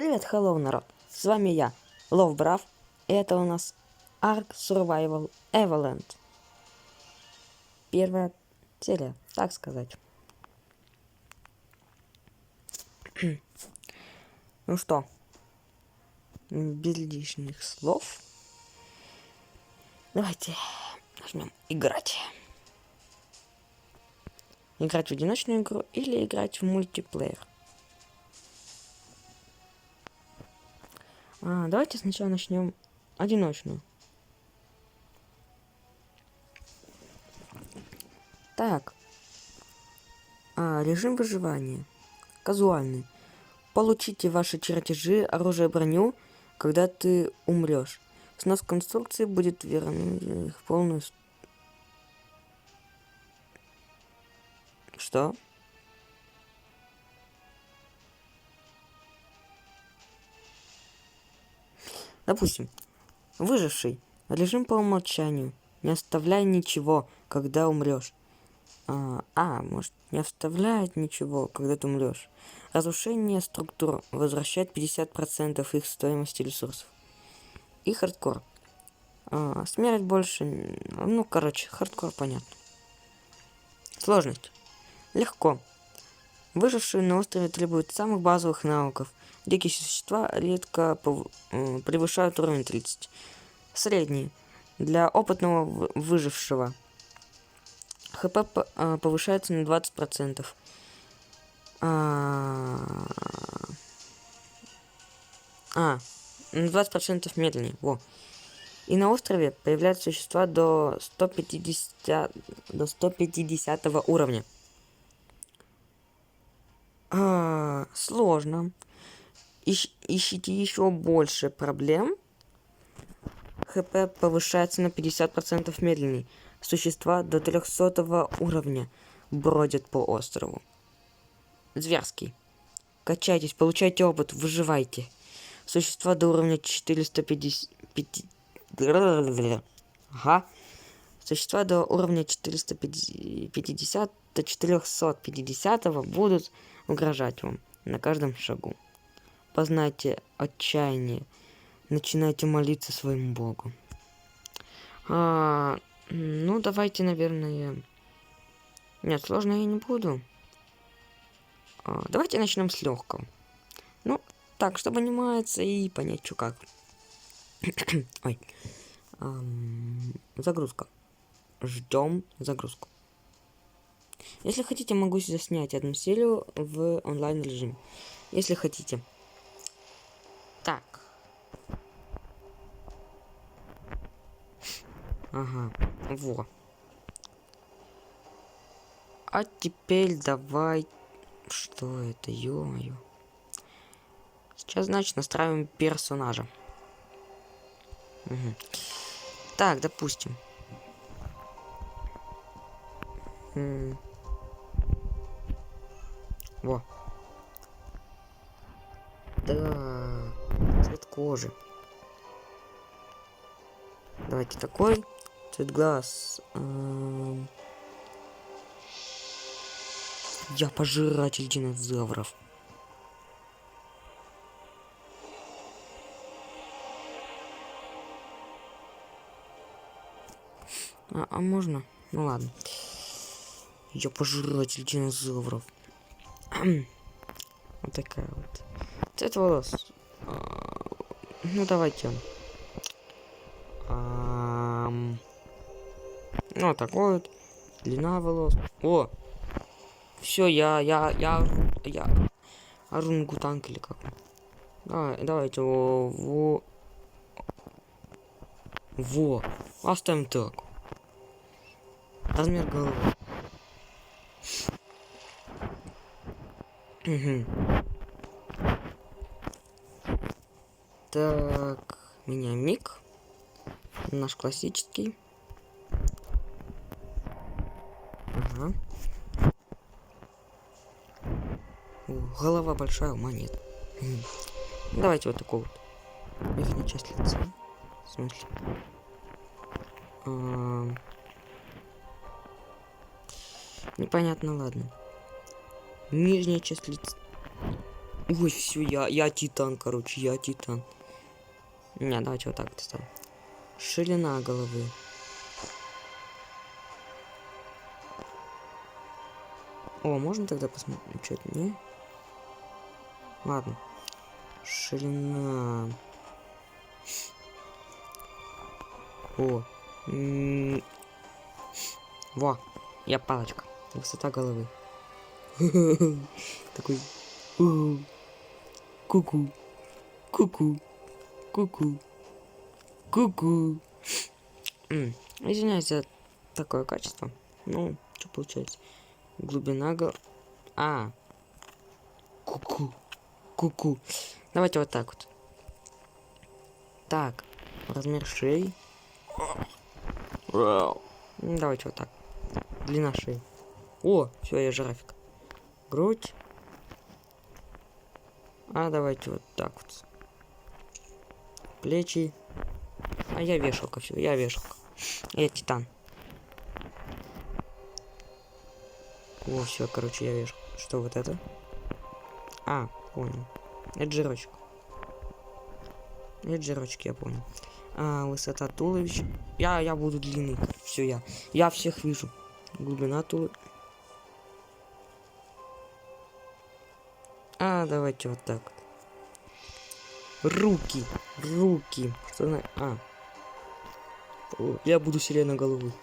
Привет, hello, народ! С вами я, Ловбрав, и это у нас Ark Survival Evoland. Первая серия, так сказать. Ну что, без лишних слов, давайте нажмем играть. Играть в одиночную игру или играть в мультиплеер. Давайте сначала начнем одиночную. Так. Режим выживания. Казуальный. Получите ваши чертежи, оружие, броню, когда ты умрешь. Снос конструкции будет верен в полную... Что? Допустим, выживший. Режим по умолчанию. Не оставляй ничего, когда умрешь. Может, не оставляет ничего, когда ты умрешь. Разрушение структур возвращает 50% их стоимости ресурсов. И хардкор. Смерть больше... хардкор понятно. Сложность. Легко. Выжившие на острове требуют самых базовых навыков. Дикие существа редко превышают уровень 30. Средний. Для опытного выжившего. ХП повышается на 20%. На 20% медленнее. Во. И на острове появляются существа до 150 уровня. Сложно. Ищите еще больше проблем. ХП повышается на 50% медленней. Существа до 300 уровня бродят по острову. Зверский. Качайтесь, получайте опыт, выживайте. Существа до уровня 450... Существа до уровня 450 до 450 будут угрожать вам на каждом шагу. Познайте отчаяние. Начинайте молиться своему богу. Давайте, наверное... Нет, сложно я не буду. Давайте начнем с легкого. Так, чтобы не маяться и понять, что как. Ой. Загрузка. Ждем загрузку. Если хотите, могу заснять одну серию в онлайн режиме. Если хотите. Так. Во. А теперь давай... Что это, ё-моё? Сейчас, значит, настраиваем персонажа. Так, допустим. Во. Да. Цвет кожи. Давайте такой. Цвет глаз. Я пожиратель динозавров. Можно? Ну ладно. Я пожиратель динозавров. Вот такая вот. Цвет волос. Давайте. Такой вот. Длина волос. О! Все, я орангутанг или как? Давайте во. Оставим так. Размер головы. Так, меняем ник. Наш классический. Голова большая, ума нет. Давайте вот такой вот. Верхняя часть лица. В смысле? Непонятно, ладно. Нижняя часть лица. Ой, все, я титан, короче, я титан. Не, давайте вот так вот ставим. Ширина головы. О, можно тогда посмотреть? Что-то не? Ладно. Ширина. О. Во. Я палочка. Высота головы. Такой. Ку-ку. Ку-ку. Ку-ку. Ку-ку. Извиняюсь за такое качество. Ну, что получается? Глубина Ку-ку. Ку-ку. Давайте вот так вот. Так. Размер шеи. Давайте вот так. Длина шеи. О, все, я жирафик. Грудь. Давайте вот так вот. Плечи. Я вешалка, все, я вешалка. Я титан. О, все, короче, я вешалка. Что вот это? Понял. Это жирочек. Это жирочек, я понял. Высота туловища. Я буду длинный. Все, я всех вижу. Глубина туловища. Давайте вот так вот. Руки. Что на... Я буду сиреноголовый.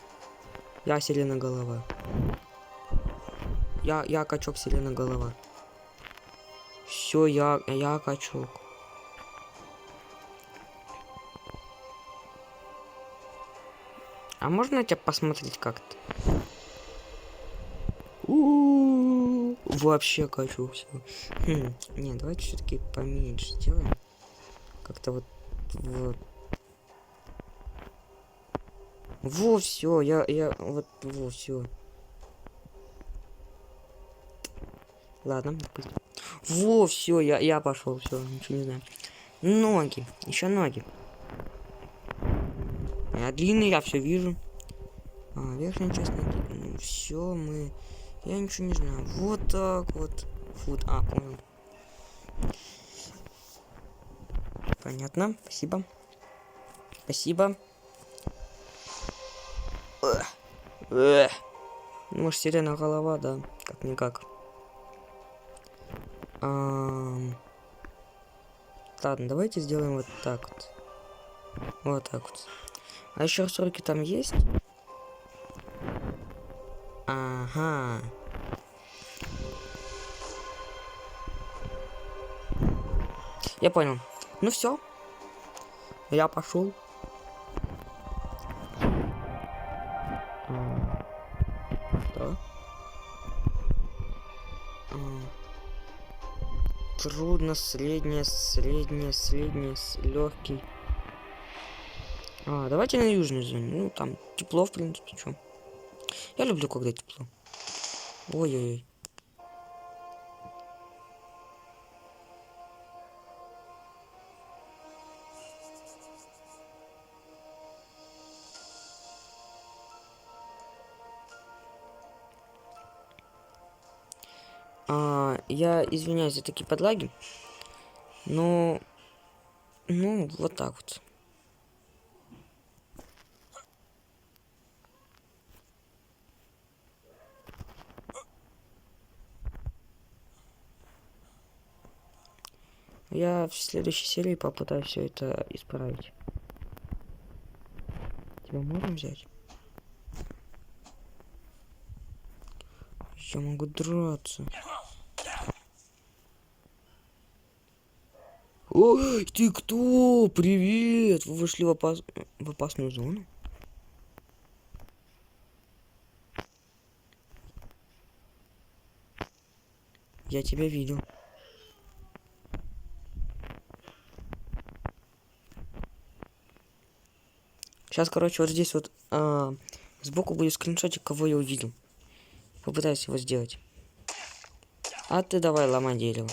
Я сиреноголова. Я качок сиреноголова. Все, я качок. Можно тебя посмотреть как-то? Вообще качок все. Не, давайте все-таки поменьше сделаем. Как-то вот. Во, все, во, все. Ладно, допустим. Во, все, я пошел, все, ничего не знаю. Ноги, еще ноги. Я длинный, я все вижу. Верхняя часть ноги. Все, я ничего не знаю. Вот так вот. Фут, понял. Понятно, спасибо. Спасибо. Ну, может, сирена голова, да, как-никак. Ладно, давайте сделаем вот так вот. Вот так вот. А еще раз руки там есть? Ага. Я понял. Ну все. Я пошел. Да. Трудно, среднее, легкий. Давайте на южной зоне. Ну, там тепло, в принципе, чё. Я люблю, когда тепло. Ой-ой-ой. Я извиняюсь за такие подлаги. Но... Ну, вот так вот. Я в следующей серии попытаюсь все это исправить. Тебя можно взять? Я могу драться. Ой, ты кто? Привет! Вы вышли в опасную зону? Я тебя видел. Сейчас, короче, вот здесь вот сбоку будет скриншотик, кого я увидел. Попытаюсь его сделать. А ты давай ломай дерево.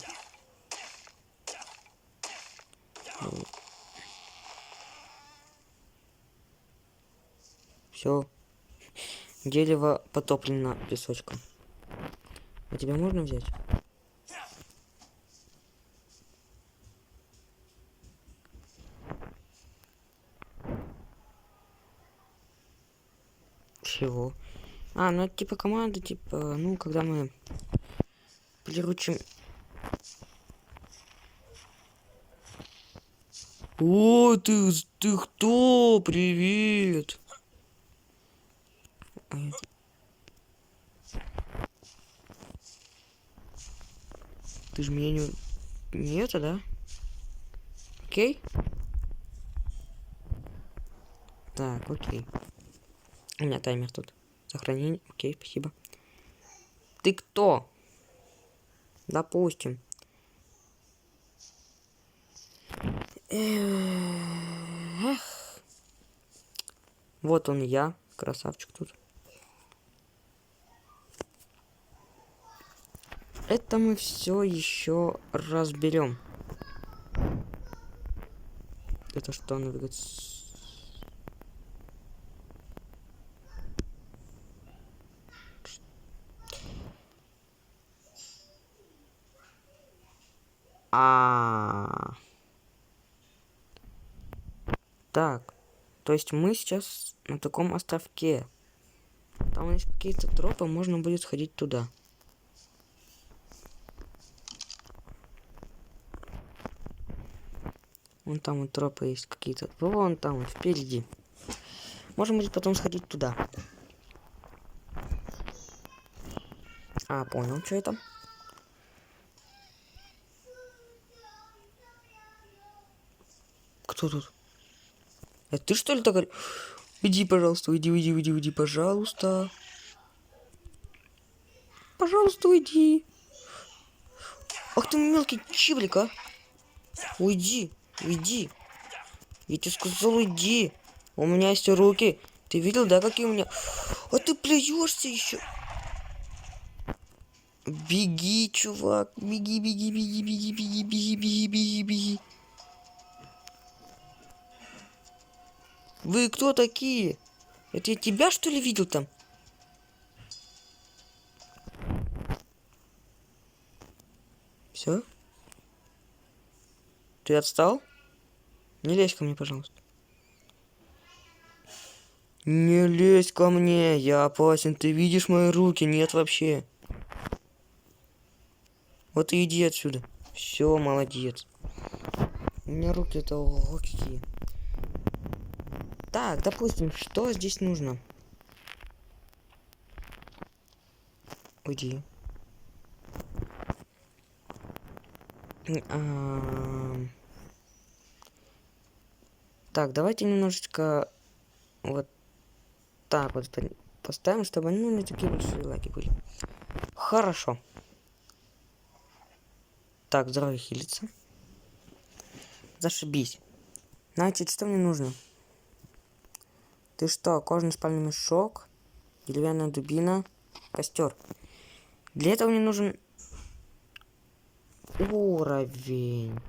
Все. Дерево потоплено песочком. А тебя можно взять? Чего? А, ну это типа команда, типа, ну, когда мы приручим... О, ты кто? Привет! Ты же меня не это, да? Окей? Так, окей. У меня таймер тут. Сохранение. Окей, спасибо. Ты кто? Допустим. Эх. Вот он я, красавчик тут. Это мы все еще разберем. Это что навигация? Так, то есть мы сейчас на таком островке. Там есть какие-то тропы, можно будет сходить туда. Вон там вот тропы есть какие-то. Вон там вот впереди. Можно будет потом сходить туда. А, понял, что это. Кто тут? Это ты что ли так говоришь? Иди, пожалуйста, уйди, пожалуйста. Пожалуйста, уйди. Ах ты мелкий чивлик, а. Уйди. Я тебе сказал, уйди. У меня есть руки. Ты видел, да, какие у меня? А ты плюешься еще. Беги, чувак. Беги. Вы кто такие? Это я тебя, что ли, видел там? Все? Ты отстал? Не лезь ко мне, пожалуйста. Не лезь ко мне, я опасен. Ты видишь мои руки? Нет вообще. Вот и иди отсюда. Все, молодец. У меня руки-то ого какие. Так, допустим, что здесь нужно? Уйди. Так, давайте немножечко вот так вот поставим, чтобы ну, не такие большие лаги были. Хорошо. Так, здоровье хилится. Зашибись. Значит, что мне нужно? Ты что, кожаный спальный мешок, деревянная дубина, костер. Для этого мне нужен уровень.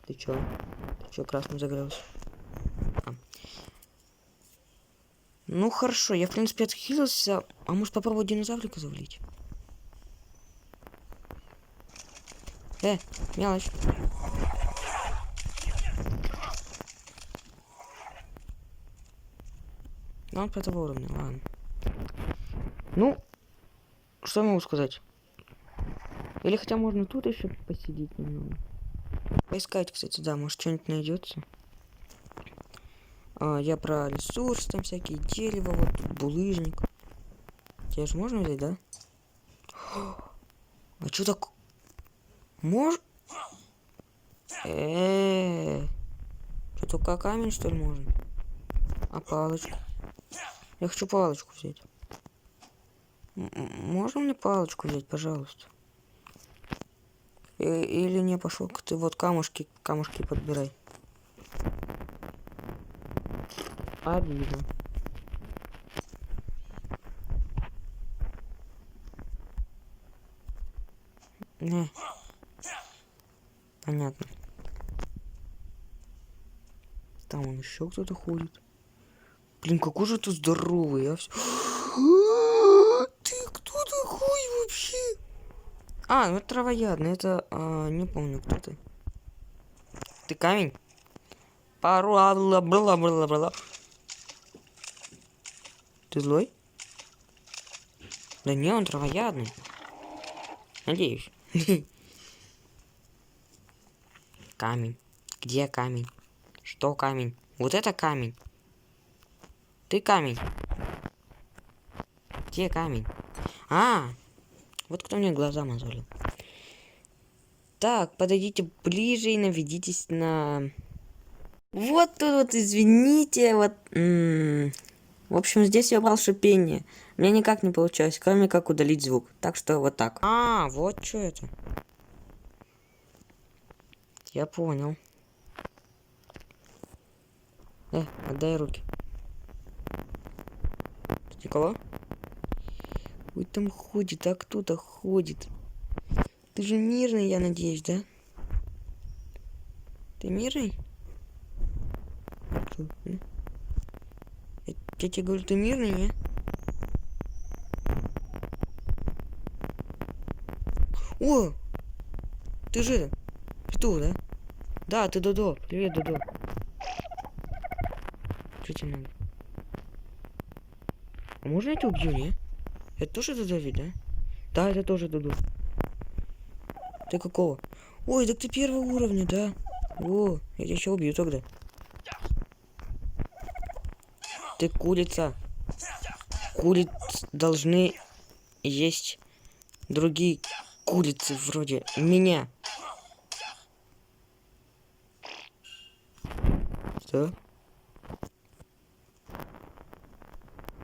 Ты чё красным загорелся? Ну хорошо, я в принципе отхилился. А может попробовать динозаврика завалить? Мелочь. Ну, он 5 уровня, ладно. Ну, что я могу сказать? Или хотя можно тут еще посидеть немного. Поискать, кстати, да, может что-нибудь найдется. Я про ресурсы, там всякие дерево, вот тут булыжник. Тебя же можно взять, да? А что так? Что, только камень, что ли, можно? А палочку? Я хочу палочку взять. Можно мне палочку взять, пожалуйста? Или не, пошел ты вот камушки подбирай. Обидно. Понятно. Там он еще кто-то ходит. Блин, какой же ты здоровый, а все. Ты кто такой вообще? Ну это травоядный, это не помню, кто ты. Ты камень? Ты злой? Да не, он травоядный. Надеюсь. Камень. Где камень? Что камень? Вот это камень. Ты камень. Где камень? А, вот кто мне глаза мозолил. Так, подойдите ближе и наведитесь на... Вот тут вот, извините, вот... В общем, здесь я убрал шипение. Мне никак не получилось, кроме как удалить звук. Так что вот так. А, вот что это. Я понял. Отдай руки. Никого? Ой, там ходит, а кто-то ходит. Ты же мирный, я надеюсь, да? Ты мирный? Я тебе говорю, ты мирный, не? О! Ты же петух, да? Да, ты Додо. Привет, Додо. Что тебе надо? А можно я тебя убью, не? Это тоже Додо ведь, да? Да, это тоже Додо. Ты какого? Ой, так ты первого уровня, да? О, я тебя еще убью тогда. Ты курица. Куриц должны есть другие курицы вроде меня. Что?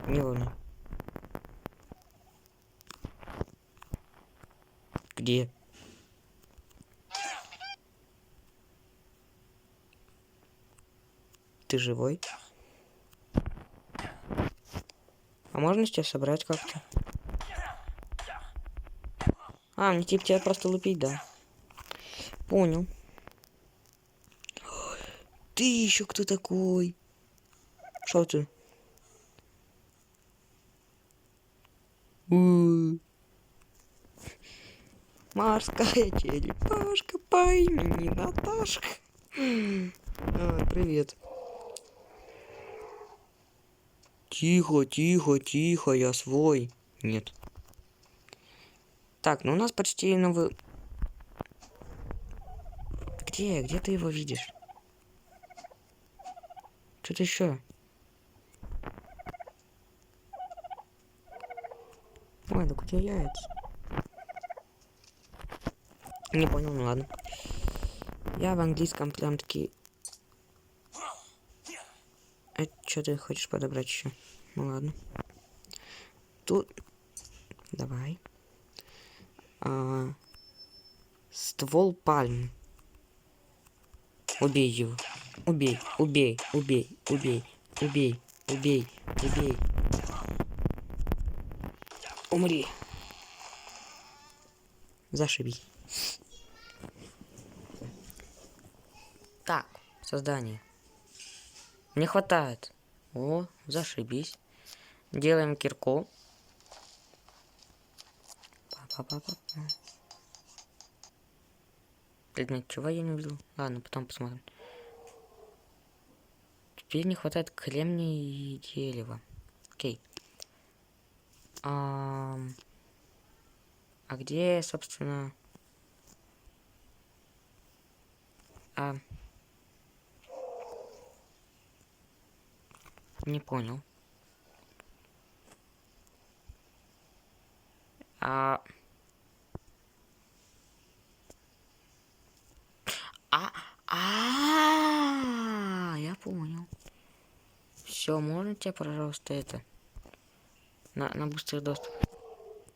Не важно. Где? Ты живой? А можно тебя собрать как-то? А, мне типа тебя просто лупить, да? Понял. Ты еще кто такой? Шо ты? Морская черепашка по имени Наташка. Привет. Тихо, тихо, тихо, я свой. Нет. Так, ну у нас почти новый... Где ты его видишь? Что-то еще. Ой, да где яйца? Не понял, ну ладно. Я в английском прям-таки... что ты хочешь подобрать еще? Ну ладно. Тут... Давай. Ствол пальмы. Убей его. Убей, убей, убей, убей, убей, убей, убей. Умри. Зашибись. Так, создание. Не хватает. О, зашибись. Делаем кирку. Па-па-па-па. Предмет чего я не увидел? Ладно, потом посмотрим. Теперь не хватает кремния и дерева. Окей. А где, собственно... Не понял. Я понял. Все, можно тебе, пожалуйста, это на быстрый доступ?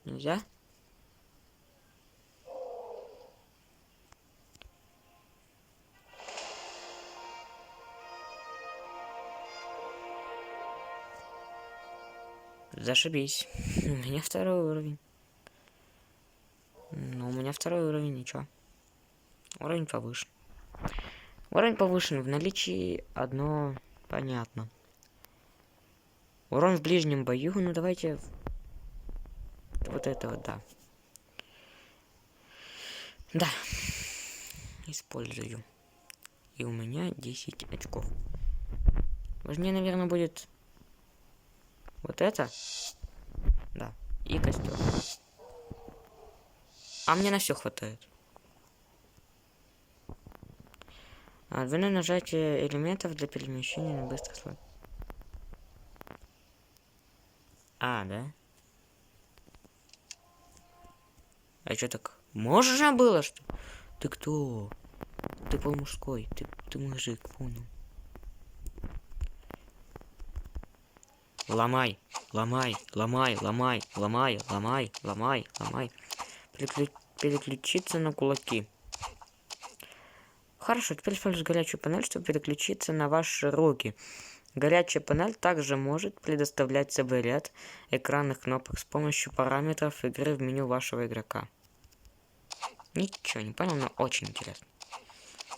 Нельзя? Зашибись. У меня второй уровень. Ну, у меня второй уровень, ничего. Уровень повышен. Уровень повышен. В наличии одно понятно. Урон в ближнем бою. Ну, давайте... Вот это вот, да. Да. Использую. И у меня 10 очков. Важнее, наверное, будет... Вот это. Да. И костер. А мне на все хватает. Двойное нажатие элементов для перемещения на быстрый слой. Да? А что так? Можно было, что? Ты кто? Ты полмужской. Ты мужик, понял. Ломай. Переключиться на кулаки. Хорошо, теперь используйте горячую панель, чтобы переключиться на ваши руки. Горячая панель также может предоставлять целый ряд экранных кнопок с помощью параметров игры в меню вашего игрока. Ничего не понял, но очень интересно.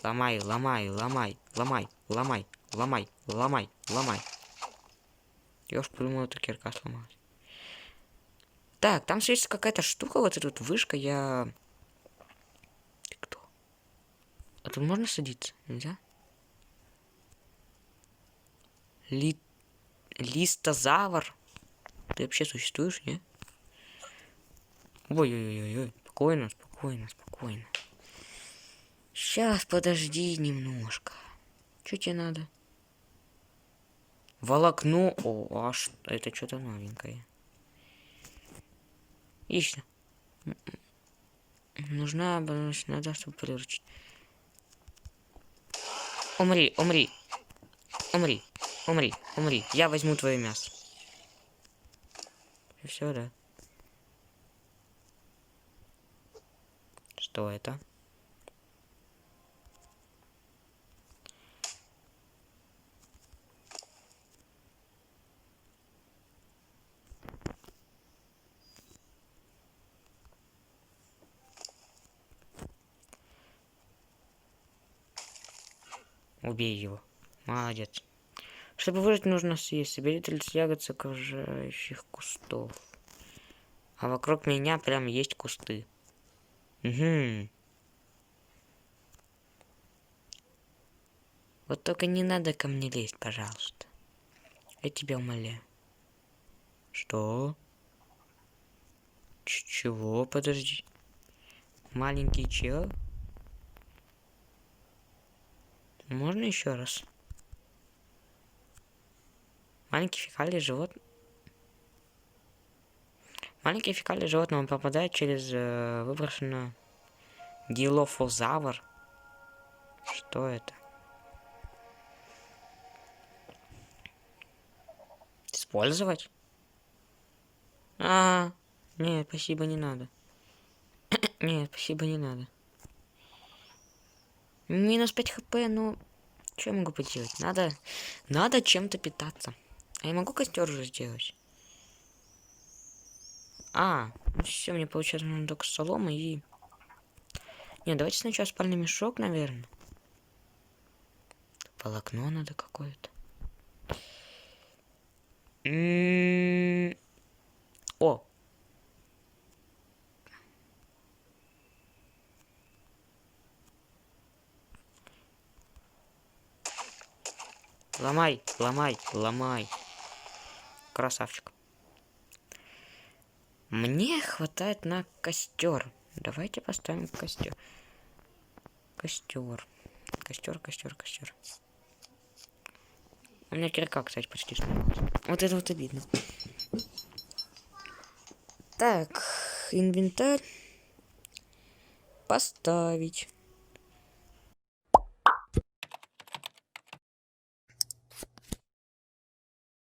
Ломай. Я уж подумал, это кирка сломалась. Так, там есть какая-то штука, вот эта вот вышка, я... Ты кто? А тут можно садиться? Нельзя? Листозавр? Ты вообще существуешь, не? Ой-ой-ой-ой. Спокойно. Сейчас, подожди немножко. Что тебе надо? Волокно. О, аж это что-то новенькое. Ищу. Нужна, надо, чтобы приручить. Умри. Я возьму твое мясо. И все, да. Что это? Убей его. Молодец. Чтобы выжить, нужно съесть. Собери 30 ягод с окружающих кустов. А вокруг меня прям есть кусты. Угу. Вот только не надо ко мне лезть, пожалуйста. Я тебя умоляю. Что? Чего? Подожди. Маленький чел? Можно еще раз? Маленький фекалий животное. Маленький фекалий животное попадает через выброшенную дилофозавр. Что это? Использовать? Нет, спасибо, не надо. Нет, спасибо, не надо. Минус 5 хп, ну... Что я могу поделать? Надо чем-то питаться. А я могу костер уже сделать? Ну все, мне получается нужно только солома и... Не, давайте сначала спальный мешок, наверное. Волокно надо какое-то. О! Ломай. Красавчик. Мне хватает на костер. Давайте поставим костер. Костер. У меня кирка, кстати, почти сломалась. Вот это вот обидно. Так, инвентарь. Поставить.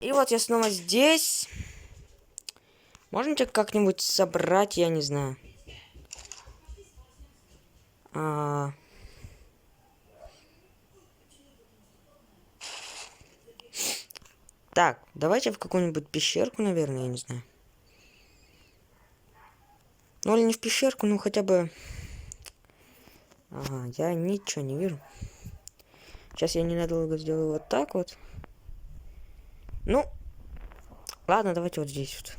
И вот я снова здесь. Можете как-нибудь собрать, я не знаю. Так, давайте в какую-нибудь пещерку, наверное, я не знаю. Ну или не в пещерку, ну хотя бы... я ничего не вижу. Сейчас я ненадолго сделаю вот так вот. Ну, ладно, давайте вот здесь вот.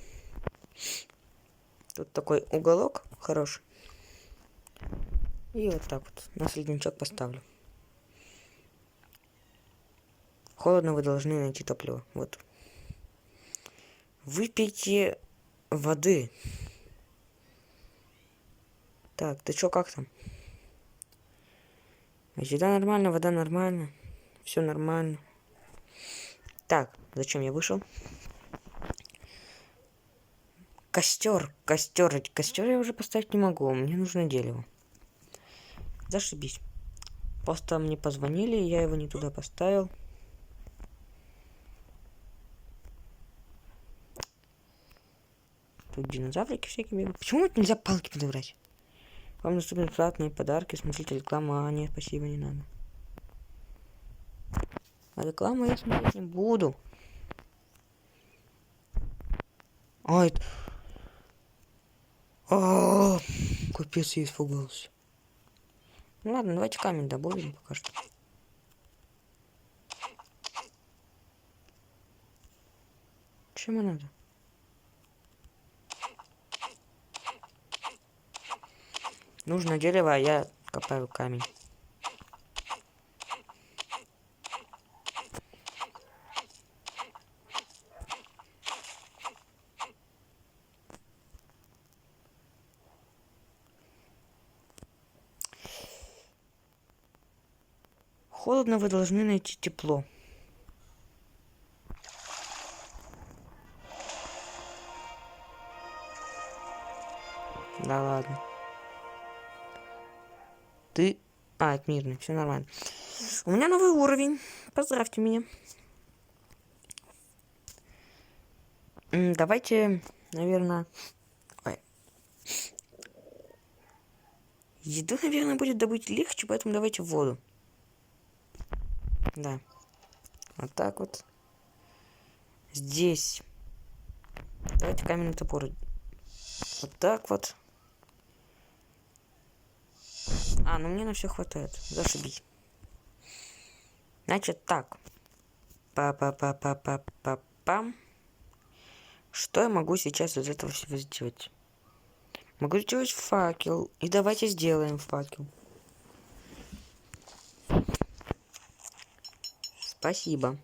Тут такой уголок хороший. И вот так вот на среднячок поставлю. Холодно, вы должны найти топливо. Вот. Выпейте воды. Так, ты чё, как там? Еда нормально, вода нормально. Все нормально. Так, зачем я вышел? Костер. Костер я уже поставить не могу. Мне нужно дерево. Зашибись. Просто мне позвонили, я его не туда поставил. Тут динозаврики всякие бегают. Почему вот нельзя палки подобрать? Вам доступны платные подарки, смотрите рекламу. А, нет, спасибо, не надо. А рекламу я смотреть не буду. А, это... Капец, я испугался. Ну ладно, давайте камень добавим пока что. Чему надо? Нужно дерево, а я копаю камень. Холодно, вы должны найти тепло. Да ладно. Ты... А, это мирный, все нормально. У меня новый уровень. Поздравьте меня. Давайте, наверное... Ой. Еду, наверное, будет добыть легче, поэтому давайте воду. Да. Вот так вот. Здесь. Давайте каменный топор. Вот так вот. А, ну мне на все хватает. Зашибись. Значит, так. Па-па-па-па-па-па-пам. Что я могу сейчас из этого всего сделать? Могу сделать факел. И давайте сделаем факел. Спасибо.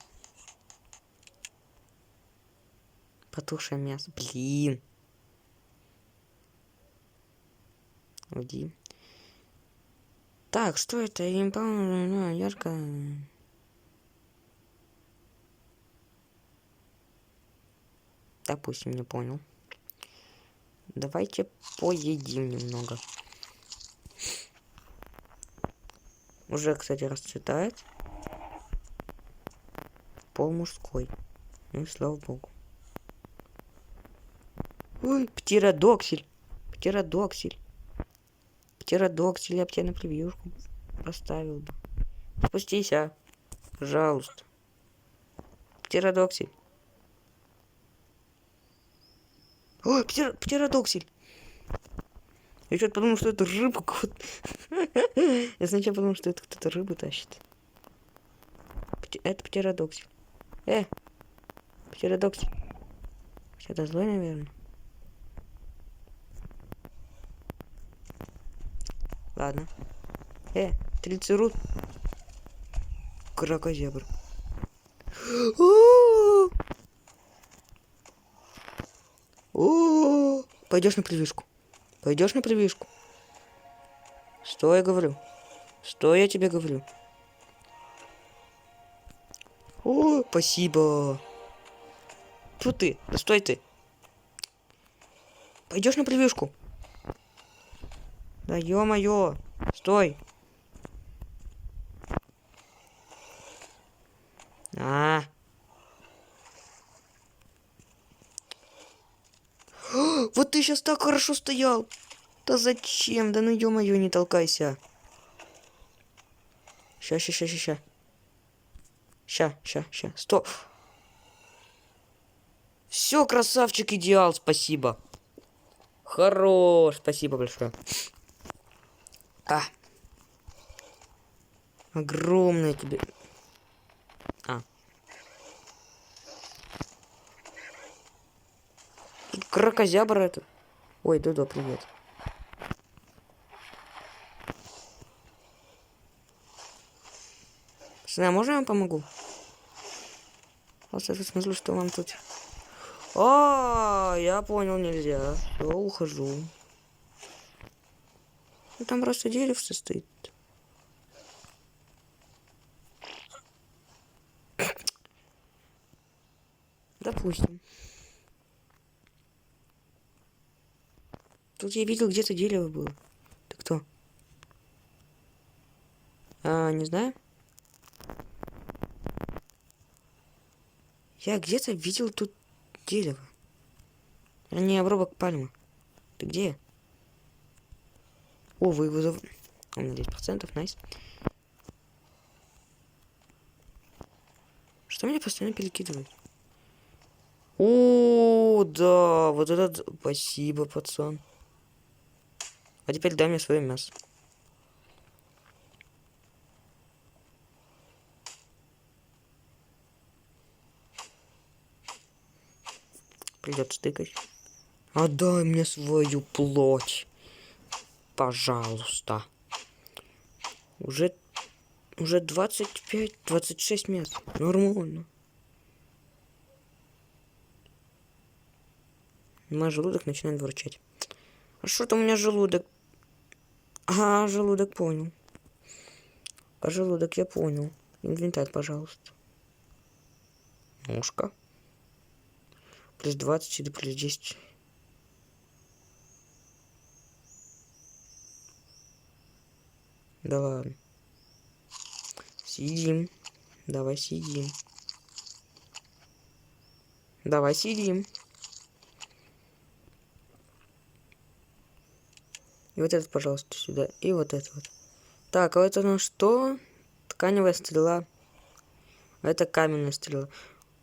Потушее мясо. Блин. Уйди. Так, что это? Я не помню. Ярко. Допустим, не понял. Давайте поедим немного. Уже, кстати, расцветает. Пол мужской. Ну и слава богу. Ой, птеродоксель. Птеродоксель. Птеродоксель, я бы тебя на превьюшку поставил бы. Спустись, а. Пожалуйста. Птеродоксель. Ой, птеродоксель. Я что-то подумал, что это рыба. Я сначала подумал, что это кто-то рыбу тащит. Это птеродоксель. Птеродоксель. Что-то злой, наверное. Ладно. Трицерут. Кракозябр. Пойдешь на прививку. Пойдешь на прививку. Что я говорю? Что я тебе говорю? О, спасибо. Тут ты. Да стой ты. Пойдешь на прививку. Да ё-моё. Стой. Вот ты сейчас так хорошо стоял. Да зачем? Да ну ё-моё, не толкайся. Ща. Ща. Стоп. Все, красавчик, идеал, спасибо. Хорош, спасибо большое. Огромное тебе. Тут кракозябр этот. Ой, Дудо, привет. Пацаны, а можно я вам помогу? Просто я смотрю, что вам тут... Я понял, нельзя. Все, ухожу. Ну, там просто деревце стоит. Допустим. Тут я видел, где-то дерево было. Ты кто? Не знаю. Я где-то видел тут дерево. Не обрубок пальмы. Ты где? О, вы его У меня 10%, найс. Что меня постоянно перекидывает? О, да, вот этот... Спасибо, пацан. А теперь дай мне свое мясо. Придется тыкать. Отдай мне свою плоть. Пожалуйста. Уже 25-26 мест. Нормально. Мой желудок начинает ворчать. А что-то у меня желудок... желудок понял. Желудок я понял. Инвентарь, пожалуйста. Ножка. Плюс 20 или плюс 10. Да ладно. Сидим. Давай сидим. Давай сидим. И вот этот, пожалуйста, сюда. И вот это вот. Так, а это ну что? Тканевая стрела. А это каменная стрела.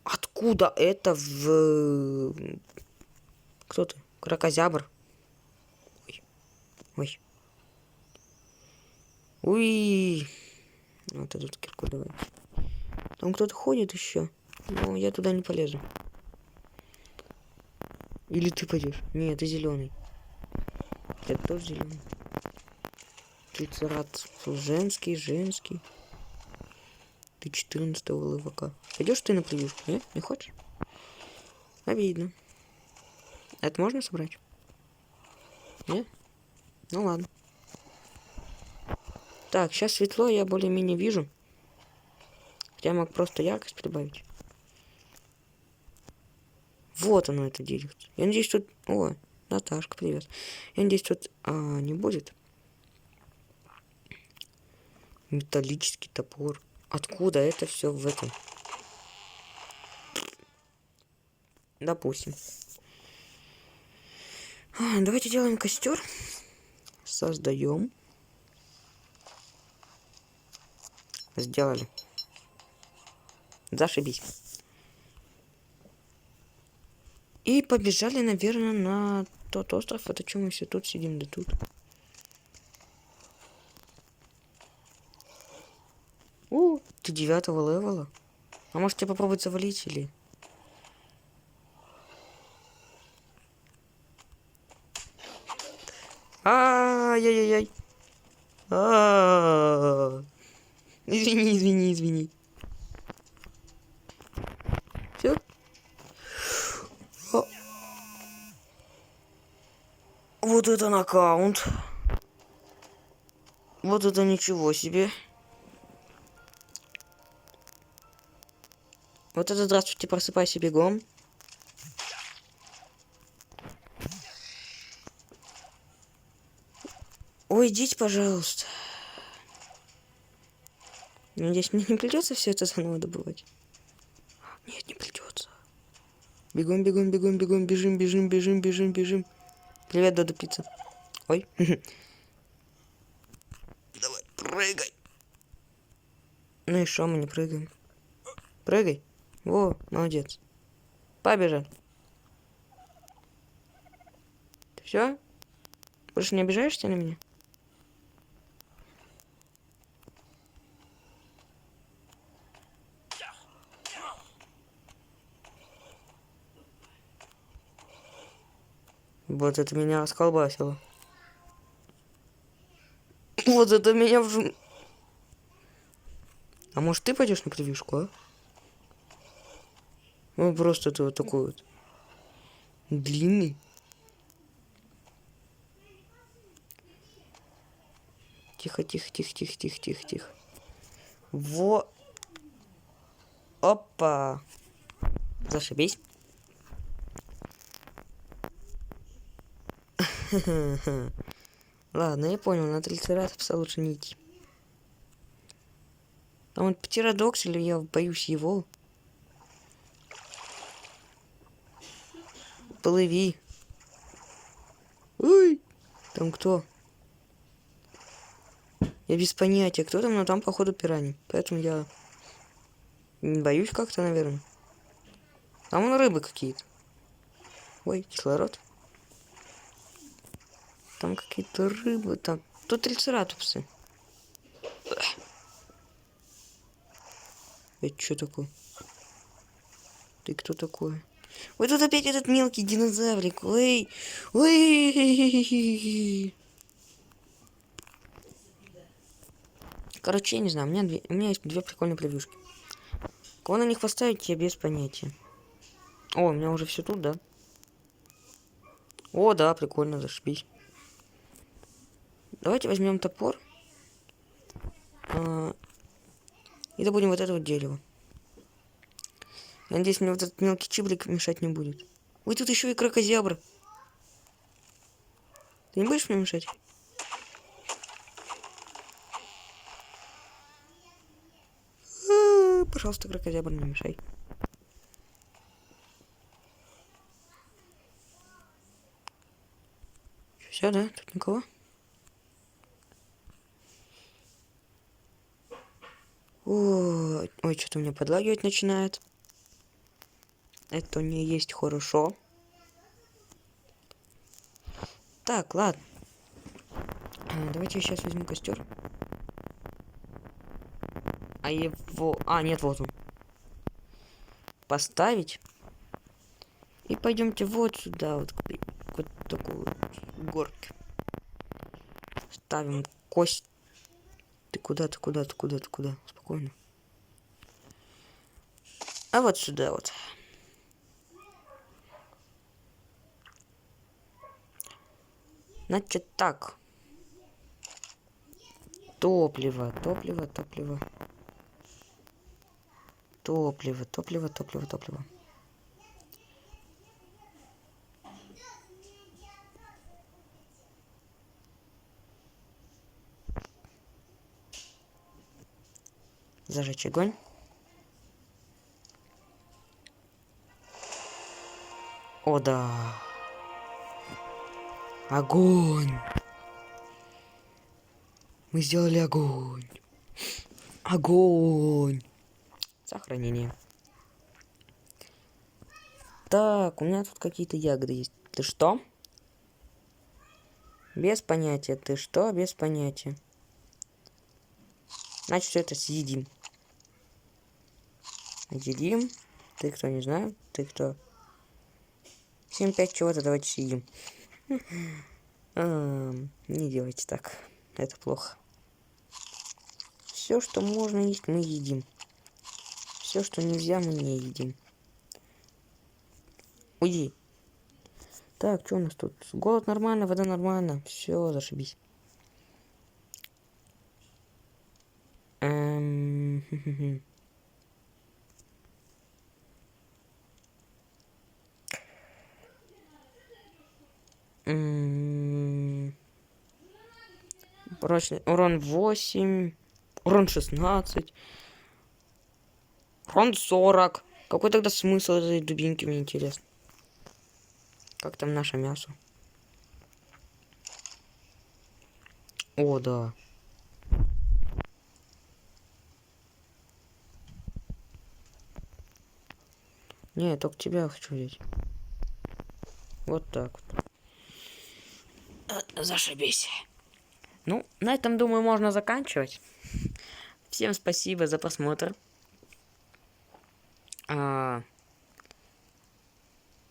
Откуда это в... Кто ты? Кракозябр? Ой. Ой. Уй. Вот эту кирку давай. Там кто-то ходит еще. Но я туда не полезу. Или ты пойдешь? Нет, ты зеленый. Я тоже зеленый. Трицерат женский. Ты 14-го ЛВК. Пойдешь ты на превьюшку? Нет? Не хочешь? Обидно. Это можно собрать? Нет? Ну ладно. Так, сейчас светло, я более-менее вижу. Хотя я мог просто яркость прибавить. Вот оно, это дерево. Я надеюсь, тут... О, Наташка, привет. Я надеюсь, тут не будет. Металлический топор. Откуда это все в этом? Допустим. Давайте делаем костер. Создаем. Сделали. Зашибись. И побежали, наверное, на тот остров. Это что мы все тут сидим, да тут. Ты 9-го левела? А может тебе попробовать завалить или... Ай-яй-яй-яй. Извини. Все. Вот это нокаут. Вот это ничего себе. Вот это здравствуйте, просыпайся бегом. Ой, идите, пожалуйста. Надеюсь, мне не придется все это заново добывать. Нет, не придется. Бегом, бежим. Привет, Додо Пицца. Ой. Давай, прыгай. Ну и шо, мы не прыгаем. Прыгай. Во, молодец. Побежал. Ты все? Больше не обижаешься на меня? Вот это меня расколбасило. Вот это меня в... А может ты пойдешь на превьюшку, а? Ну просто ты вот такой вот. Длинный. Тихо, тихо, тихо, тихо, тихо, тихо, тихо. Во. Опа. Зашибись. Ладно, я понял, на трицератопса лучше не идти. Там вот птеродокс, или я боюсь его. Плыви. Ой, там кто? Я без понятия, кто там, но там, походу, пираньи. Поэтому я не боюсь как-то, наверное. Там вон рыбы какие-то. Ой, кислород. Там какие-то рыбы, там. Тут трицератопсы. Это что такое? Ты кто такой? Ой, тут опять этот мелкий динозаврик. Ой, ой. Короче, я не знаю, у меня есть две прикольные превьюшки. Кого на них поставить, я без понятия. О, у меня уже все тут, да? О, да, прикольно, зашибись. Давайте возьмем топор. И добудем вот это вот дерево. Я надеюсь, мне вот этот мелкий чиблик мешать не будет. Ой, тут еще и крокозябр. Ты не будешь мне мешать? Пожалуйста, крокозябр, не мешай. Все, да? Тут никого? Ой, что-то у меня подлагивать начинает. Это не есть хорошо. Так, ладно. Давайте я сейчас возьму костер. А его... нет, вот он. Поставить. И пойдемте вот сюда, вот такую вот горку. Ставим кость. Ты куда? Спокойно. А вот сюда вот. Значит так. Топливо. Зажечь огонь. О, да. Огонь. Мы сделали огонь. Огонь. Сохранение. Так, у меня тут какие-то ягоды есть. Ты что? Без понятия. Ты что? Без понятия. Значит, все это съедим. Едим. Ты кто, не знаю. Ты кто? 7-5 чего-то, давайте съедим. Не делайте так. Это плохо. Все, что можно есть, мы едим. Все, что нельзя, мы не едим. Уйди. Так, что у нас тут? Голод нормально, вода нормально. Все, зашибись. Прочный урон 8. Урон 16. Урон 40. Какой тогда смысл этой дубинки, мне интересно. Как там наше мясо? О, да. Не, я только тебя хочу взять. Вот так вот. Зашибись. Ну, на этом, думаю, можно заканчивать. Всем спасибо за просмотр. А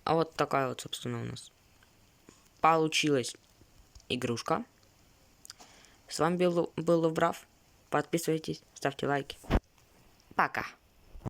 вот такая вот, собственно, у нас получилась игрушка. С вами был Лавбрав. Подписывайтесь, ставьте лайки. Пока.